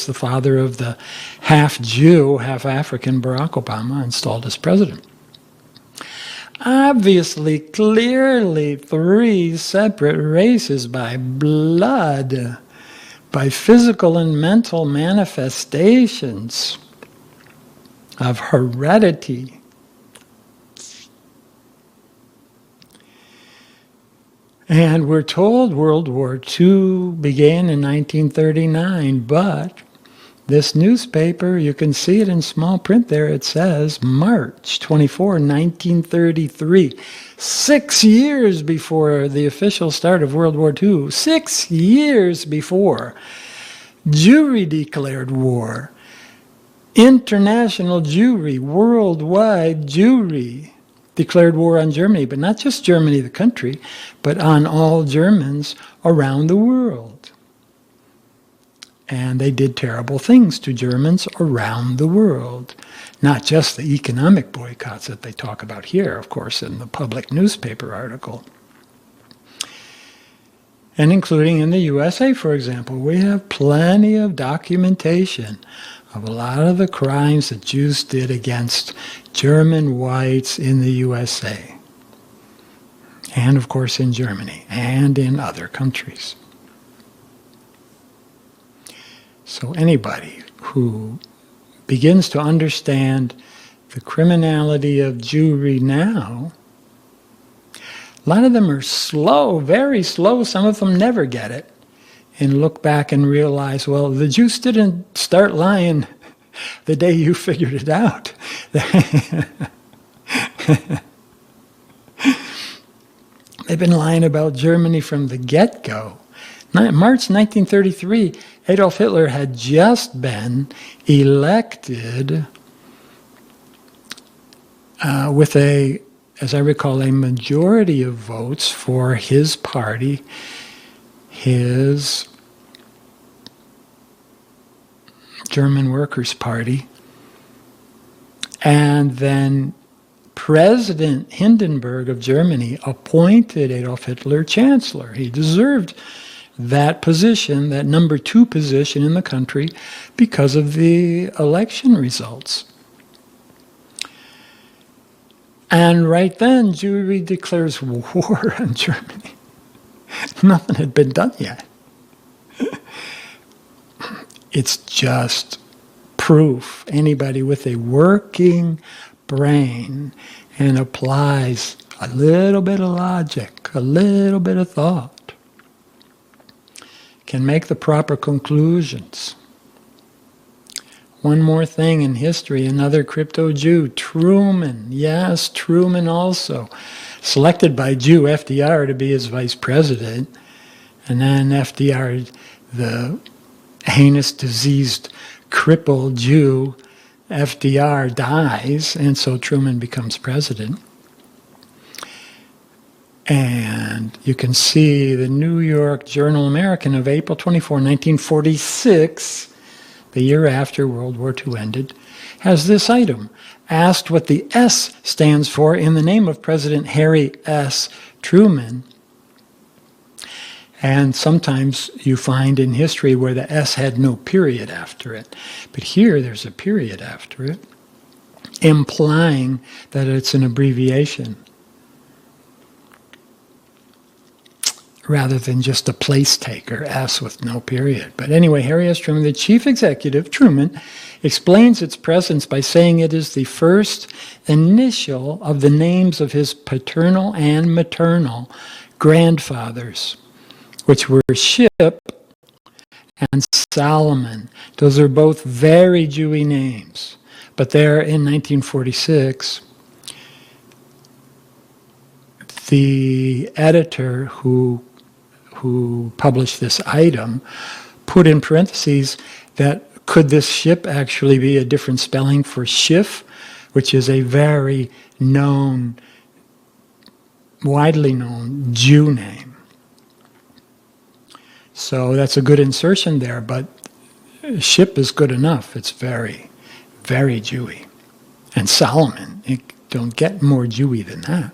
was the father of the half Jew, half African Barack Obama, installed as president. Obviously, clearly, three separate races by blood, by physical and mental manifestations of heredity. And we're told World War II began in 1939, but this newspaper, you can see it in small print there, it says March 24, 1933. 6 years before the official start of World War II, 6 years before, Jewry declared war. International Jewry, worldwide Jewry, declared war on Germany, but not just Germany, the country, but on all Germans around the world. And they did terrible things to Germans around the world. Not just the economic boycotts that they talk about here, of course, in the public newspaper article. And including in the USA, for example, we have plenty of documentation of a lot of the crimes that Jews did against German whites in the USA. And of course in Germany and in other countries. So anybody who begins to understand the criminality of Jewry now, a lot of them are slow, very slow, some of them never get it, and look back and realize, well, the Jews didn't start lying the day you figured it out. They've been lying about Germany from the get-go. March 1933, Adolf Hitler had just been elected with a, as I recall, a majority of votes for his party, his German Workers' Party, and then President Hindenburg of Germany appointed Adolf Hitler chancellor. He deserved that position, that number 2 position in the country, because of the election results. And right then, Jewry declares war on Germany. Nothing had been done yet. It's just proof. Anybody with a working brain and applies a little bit of logic, a little bit of thought, can make the proper conclusions. One more thing in history, another crypto-Jew, Truman. Yes, Truman also. Selected by Jew FDR to be his vice president. And then FDR, the heinous, diseased, crippled Jew, FDR dies, and so Truman becomes president. And you can see the New York Journal-American of April 24, 1946, the year after World War II ended, has this item, asked what the S stands for in the name of President Harry S. Truman. And sometimes you find in history where the S had no period after it. But here there's a period after it, implying that it's an abbreviation, rather than just a place taker, S with no period. But anyway, Harry S. Truman, the chief executive, Truman, explains its presence by saying it is the first initial of the names of his paternal and maternal grandfathers, which were Ship and Solomon. Those are both very Jewy names. But there in 1946, the editor who published this item put in parentheses that could this Ship actually be a different spelling for Schiff, which is a very known, widely known Jew name. So that's a good insertion there, but Ship is good enough. It's very, very Jewy. And Solomon, you don't get more Jewy than that.